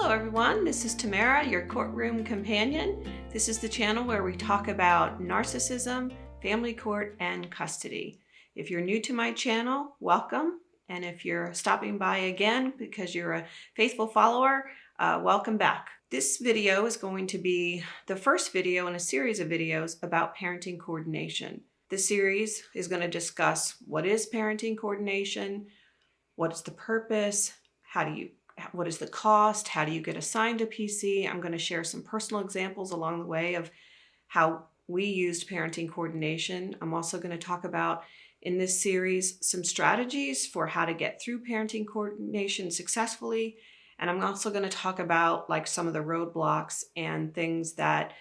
Hello everyone, this is Tamara, your courtroom companion. This is the channel where we talk about narcissism, family court, and custody. If you're new to my channel, welcome. And if you're stopping by again because you're a faithful follower, welcome back. This video is going to be the first video in a series of videos about parenting coordination. This series is going to discuss what is parenting coordination, what is the purpose, what is the cost? How do you get assigned a PC? I'm going to share some personal examples along the way of how we used parenting coordination. I'm also going to talk about, in this series, some strategies for how to get through parenting coordination successfully. And I'm also going to talk about some of the roadblocks and things that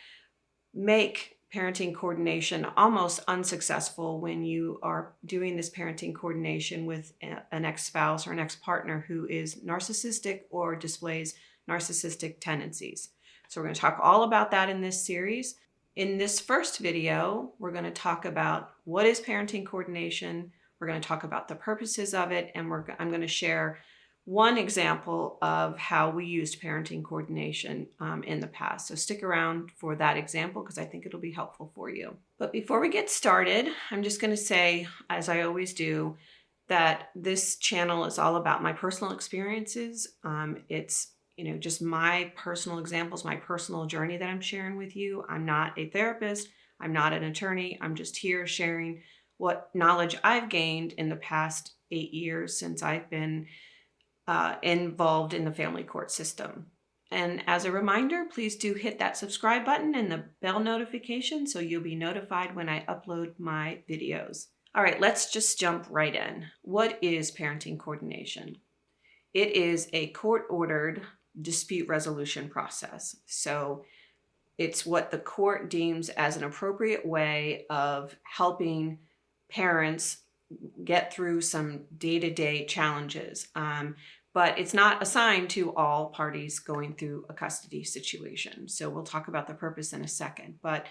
make parenting coordination almost unsuccessful when you are doing this parenting coordination with an ex-spouse or an ex-partner who is narcissistic or displays narcissistic tendencies. So we're going to talk all about that in this series. In this first video, we're going to talk about what is parenting coordination. We're going to talk about the purposes of it, and I'm going to share one example of how we used parenting coordination in the past. So stick around for that example because I think it'll be helpful for you. But before we get started, I'm just going to say, as I always do, that this channel is all about my personal experiences. It's just my personal examples, my personal journey that I'm sharing with you. I'm not a therapist. I'm not an attorney. I'm just here sharing what knowledge I've gained in the past 8 years since I've been involved in the family court system. And as a reminder, please do hit that subscribe button and the bell notification so you'll be notified when I upload my videos. All right, let's just jump right in. What is parenting coordination? It is a court-ordered dispute resolution process. So it's what the court deems as an appropriate way of helping parents get through some day-to-day challenges. But it's not assigned to all parties going through a custody situation. So we'll talk about the purpose in a second. But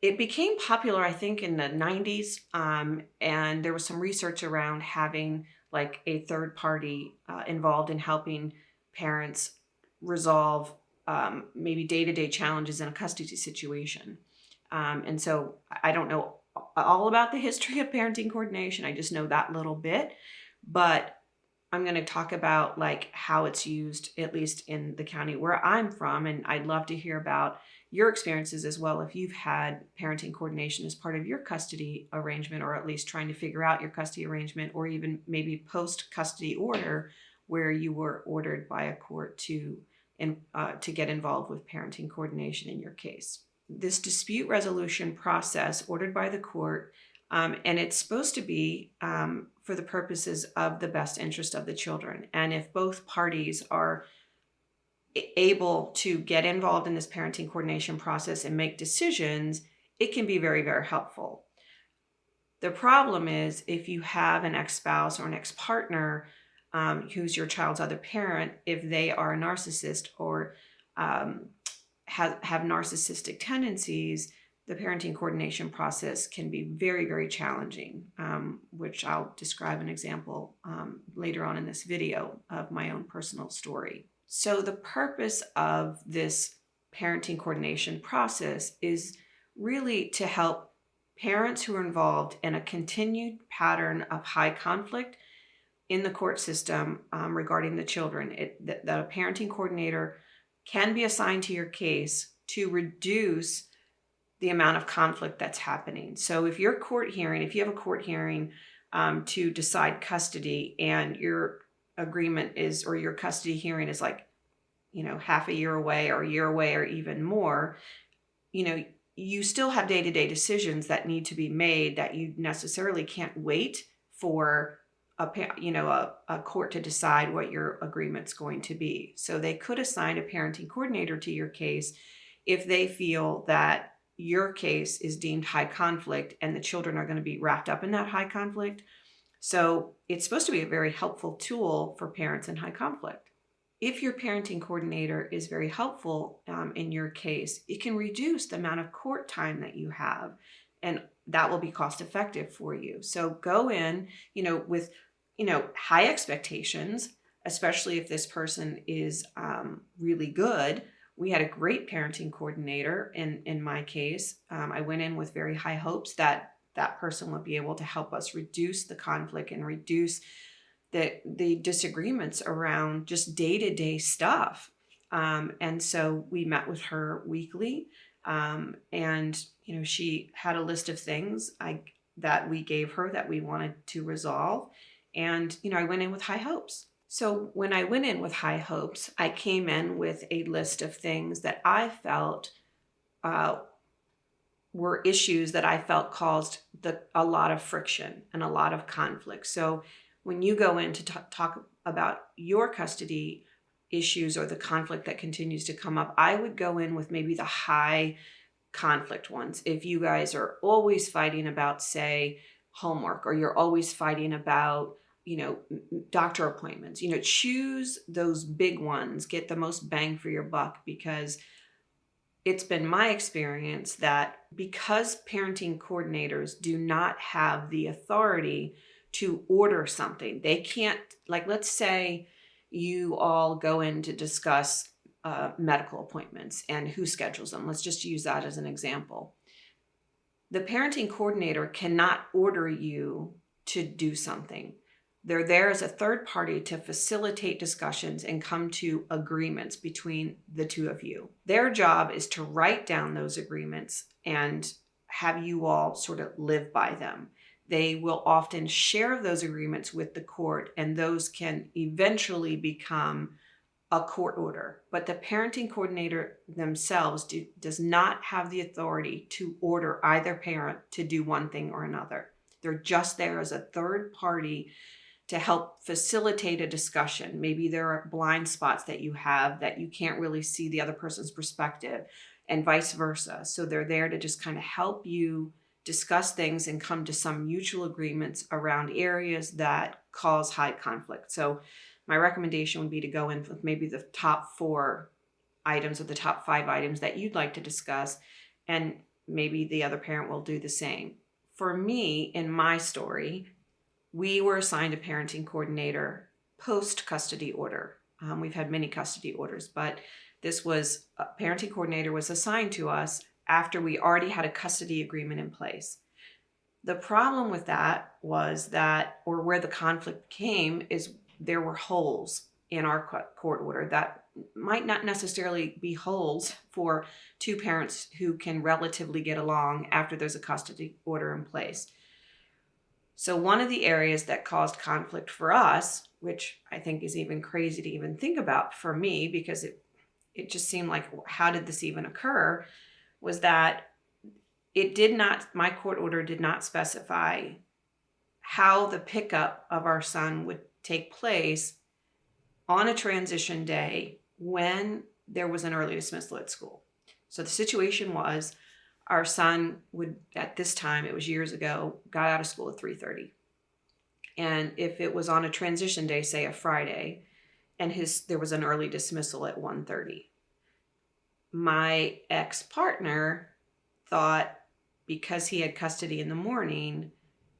it became popular, I think, in the 90s. And there was some research around having a third party involved in helping parents resolve maybe day-to-day challenges in a custody situation. And so I don't know all about the history of parenting coordination. I just know that little bit. But I'm going to talk about how it's used, at least in the county where I'm from. And I'd love to hear about your experiences as well if you've had parenting coordination as part of your custody arrangement, or at least trying to figure out your custody arrangement, or even maybe post-custody order where you were ordered by a court to get involved with parenting coordination in your case. This dispute resolution process ordered by the court, and it's supposed to be for the purposes of the best interest of the children. And if both parties are able to get involved in this parenting coordination process and make decisions, it can be very, very helpful. The problem is if you have an ex-spouse or an ex-partner who's your child's other parent, if they are a narcissist or have narcissistic tendencies, the parenting coordination process can be very, very challenging, which I'll describe an example later on in this video of my own personal story. So the purpose of this parenting coordination process is really to help parents who are involved in a continued pattern of high conflict in the court system regarding the children. That a parenting coordinator can be assigned to your case to reduce the amount of conflict that's happening. So if you have a court hearing to decide custody, and your agreement is, or your custody hearing is half a year away or a year away or even more, you still have day-to-day decisions that need to be made that you necessarily can't wait for a court to decide what your agreement's going to be. So they could assign a parenting coordinator to your case if they feel that your case is deemed high conflict and the children are going to be wrapped up in that high conflict. So it's supposed to be a very helpful tool for parents in high conflict. If your parenting coordinator is very helpful in your case, it can reduce the amount of court time that you have, and that will be cost effective for you. So go in, with, high expectations, especially if this person is really good. We had a great parenting coordinator in my case. I went in with very high hopes that that person would be able to help us reduce the conflict and reduce the disagreements around just day-to-day stuff. And so we met with her weekly. And she had a list of things that we gave her that we wanted to resolve. And I went in with high hopes. So when I went in with high hopes, I came in with a list of things that I felt were issues that I felt caused a lot of friction and a lot of conflict. So when you go in to talk about your custody issues or the conflict that continues to come up, I would go in with maybe the high conflict ones. If you guys are always fighting about, say, homework, or you're always fighting about, doctor appointments, choose those big ones, get the most bang for your buck, because it's been my experience that because parenting coordinators do not have the authority to order something, they can't, like, let's say you all go in to discuss medical appointments and who schedules them. Let's just use that as an example. The parenting coordinator cannot order you to do something. They're there as a third party to facilitate discussions and come to agreements between the two of you. Their job is to write down those agreements and have you all sort of live by them. They will often share those agreements with the court, and those can eventually become a court order. But the parenting coordinator themselves does not have the authority to order either parent to do one thing or another. They're just there as a third party to help facilitate a discussion. Maybe there are blind spots that you have that you can't really see the other person's perspective, and vice versa. So they're there to just kind of help you discuss things and come to some mutual agreements around areas that cause high conflict. So my recommendation would be to go in with maybe the top 4 items or the top 5 items that you'd like to discuss, and maybe the other parent will do the same. For me, in my story, we were assigned a parenting coordinator post-custody order. We've had many custody orders, but this was a parenting coordinator was assigned to us after we already had a custody agreement in place. The problem with that was that, or where the conflict came, is there were holes in our court order that might not necessarily be holes for two parents who can relatively get along after there's a custody order in place. So one of the areas that caused conflict for us, which I think is even crazy to even think about for me, because it just seemed like, how did this even occur, was that my court order did not specify how the pickup of our son would take place on a transition day when there was an early dismissal at school. So the situation was, our son would, at this time, it was years ago, got out of school at 3:30. And if it was on a transition day, say a Friday, and there was an early dismissal at 1:30, my ex-partner thought, because he had custody in the morning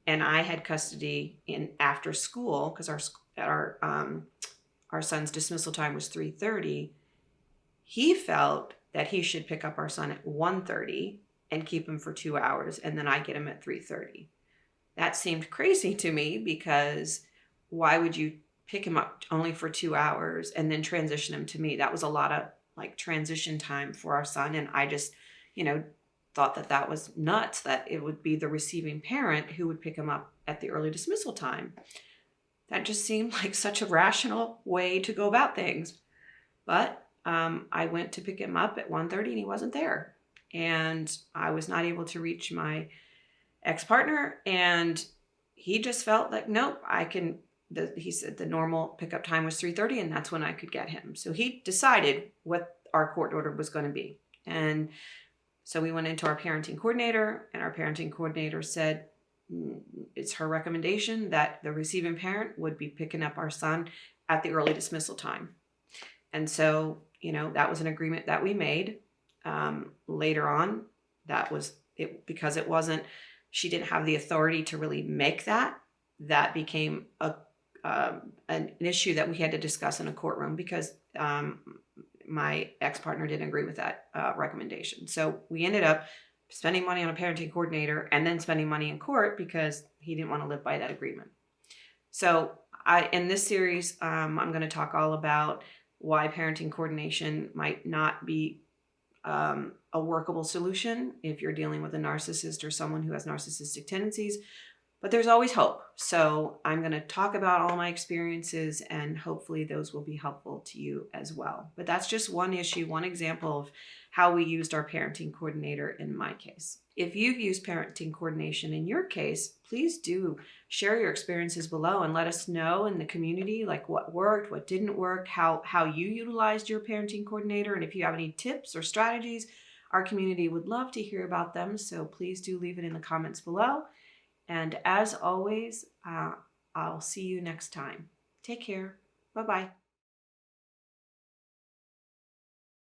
and I had custody in after school, because our son's dismissal time was 3:30, he felt that he should pick up our son at 1:30 and keep him for 2 hours, and then I get him at 3:30. That seemed crazy to me, because why would you pick him up only for 2 hours and then transition him to me? That was a lot of transition time for our son, and I just, thought that was nuts, that it would be the receiving parent who would pick him up at the early dismissal time. That just seemed like such a rational way to go about things. But I went to pick him up at 1:30 and he wasn't there. And I was not able to reach my ex-partner, and he just felt like, nope, he said the normal pickup time was 3:30 and that's when I could get him. So he decided what our court order was going to be. And so we went into our parenting coordinator, and our parenting coordinator said it's her recommendation that the receiving parent would be picking up our son at the early dismissal time. And so, that was an agreement that we made. Later on, that was it, because she didn't have the authority to really make that became an issue that we had to discuss in a courtroom because my ex-partner didn't agree with that recommendation. So we ended up spending money on a parenting coordinator and then spending money in court because he didn't want to live by that agreement. So in this series, I'm going to talk all about why parenting coordination might not be a workable solution if you're dealing with a narcissist or someone who has narcissistic tendencies. But there's always hope. So I'm going to talk about all my experiences, and hopefully those will be helpful to you as well. But that's just one issue, one example of how we used our parenting coordinator in my case. If you've used parenting coordination in your case, please do share your experiences below and let us know in the community, like what worked, what didn't work, how you utilized your parenting coordinator. And if you have any tips or strategies, our community would love to hear about them. So please do leave it in the comments below. And as always, I'll see you next time. Take care. Bye-bye.